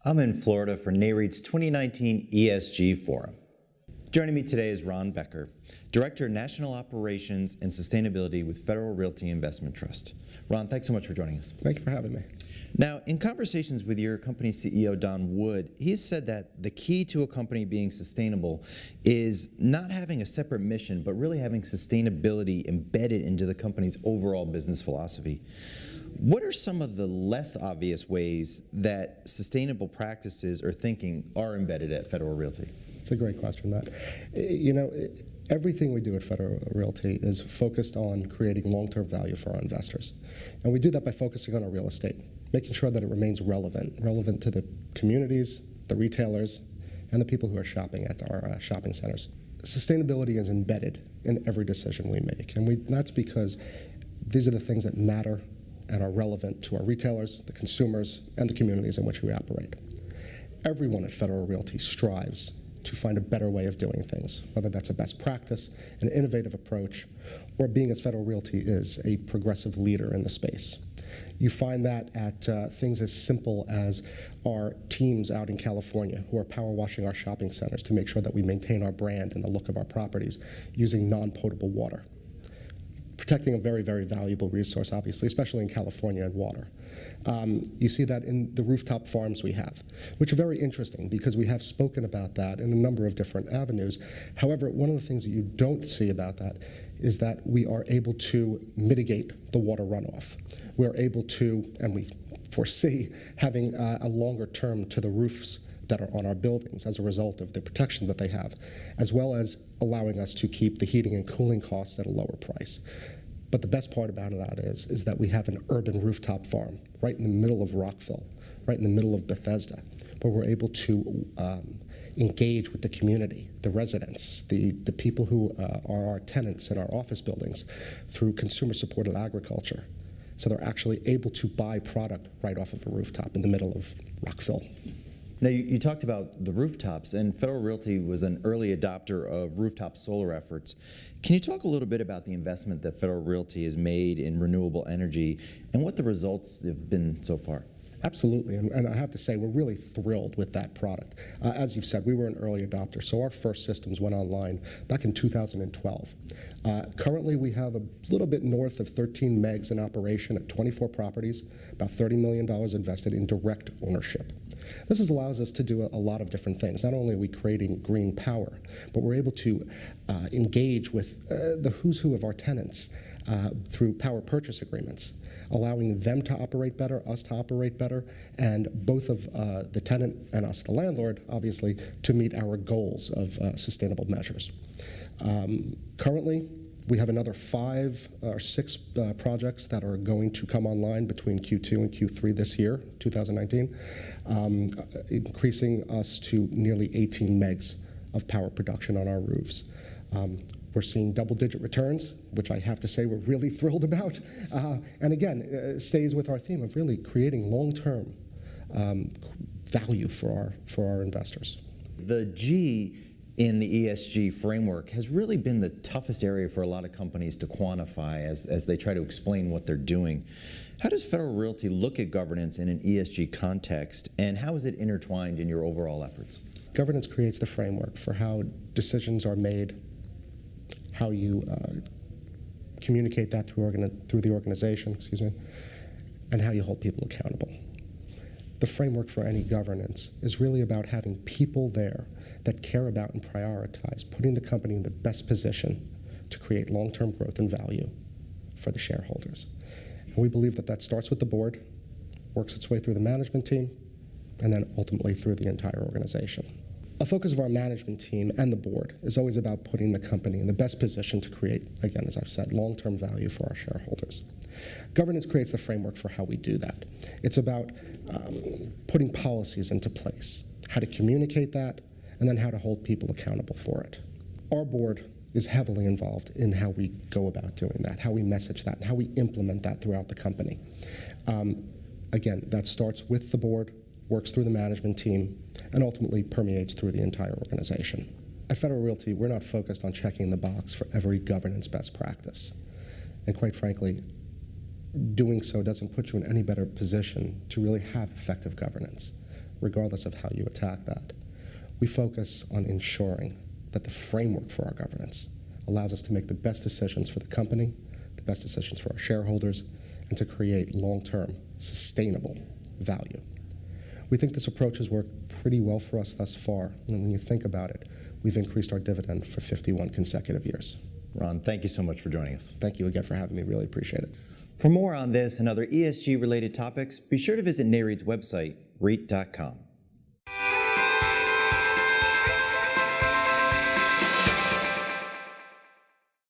I'm in Florida for NAREIT's 2019 ESG Forum. Joining me today is Ron Becker, Director of National Operations and Sustainability with Federal Realty Investment Trust. Ron, thanks so much for joining us. Thank you for having me. Now, in conversations with your company's CEO, Don Wood, he has said that the key to a company being sustainable is not having a separate mission, but really having sustainability embedded into the company's overall business philosophy. What are some of the less obvious ways that sustainable practices or thinking are embedded at Federal Realty? It's a great question, Matt. You know, everything we do at Federal Realty is focused on creating long-term value for our investors. And we do that by focusing on our real estate, making sure that it remains relevant to the communities, the retailers, and the people who are shopping at our shopping centers. Sustainability is embedded in every decision we make, and that's because these are the things that matter and are relevant to our retailers, the consumers, and the communities in which we operate. Everyone at Federal Realty strives to find a better way of doing things, whether that's a best practice, an innovative approach, or being, as Federal Realty is, a progressive leader in the space. You find that at things as simple as our teams out in California who are power washing our shopping centers to make sure that we maintain our brand and the look of our properties using non-potable water. Protecting a very, very valuable resource, obviously, especially in California and water. You see that in the rooftop farms we have, which are very interesting because we have spoken about that in a number of different avenues. However, one of the things that you don't see about that is that we are able to mitigate the water runoff. We're able to, and we foresee, having a longer term to the roofs that are on our buildings as a result of the protection that they have, as well as allowing us to keep the heating and cooling costs at a lower price. But the best part about that is that we have an urban rooftop farm right in the middle of Rockville, right in the middle of Bethesda, where we're able to engage with the community, the residents, the people who are our tenants in our office buildings through consumer-supported agriculture. So they're actually able to buy product right off of a rooftop in the middle of Rockville. Now, you talked about the rooftops, and Federal Realty was an early adopter of rooftop solar efforts. Can you talk a little bit about the investment that Federal Realty has made in renewable energy and what the results have been so far? Absolutely, and I have to say we're really thrilled with that product. As you've said, we were an early adopter, so our first systems went online back in 2012. Currently, we have a little bit north of 13 megs in operation at 24 properties, about $30 million invested in direct ownership. This allows us to do a lot of different things. Not only are we creating green power, but we're able to engage with the who's who of our tenants through power purchase agreements, allowing them to operate better, us to operate better, and both of the tenant and us, the landlord, obviously, to meet our goals of sustainable measures. Currently, we have another 5 or 6 projects that are going to come online between Q2 and Q3 this year, 2019, increasing us to nearly 18 megs of power production on our roofs. We're seeing double-digit returns, which I have to say we're really thrilled about. And again, stays with our theme of really creating long-term value for our investors. The G in the ESG framework has really been the toughest area for a lot of companies to quantify as they try to explain what they're doing. How does Federal Realty look at governance in an ESG context, and how is it intertwined in your overall efforts? Governance creates the framework for how decisions are made, how you communicate that through the organization, and how you hold people accountable. The framework for any governance is really about having people there that care about and prioritize putting the company in the best position to create long-term growth and value for the shareholders. And we believe that starts with the board, works its way through the management team, and then ultimately through the entire organization. A focus of our management team and the board is always about putting the company in the best position to create, again, as I've said, long-term value for our shareholders. Governance creates the framework for how we do that. It's about putting policies into place, how to communicate that, and then how to hold people accountable for it. Our board is heavily involved in how we go about doing that, how we message that, and how we implement that throughout the company. Again, that starts with the board, works through the management team, and ultimately permeates through the entire organization. At Federal Realty, we're not focused on checking the box for every governance best practice. And quite frankly, doing so doesn't put you in any better position to really have effective governance. regardless of how you attack that. We focus on ensuring that the framework for our governance allows us to make the best decisions for the company, the best decisions for our shareholders, and to create long-term, sustainable value. We think this approach has worked pretty well for us thus far, and when you think about it, we've increased our dividend for 51 consecutive years. Ron, thank you so much for joining us. Thank you again for having me. Really appreciate it. For more on this and other ESG-related topics, be sure to visit NAREIT's website, REIT.com.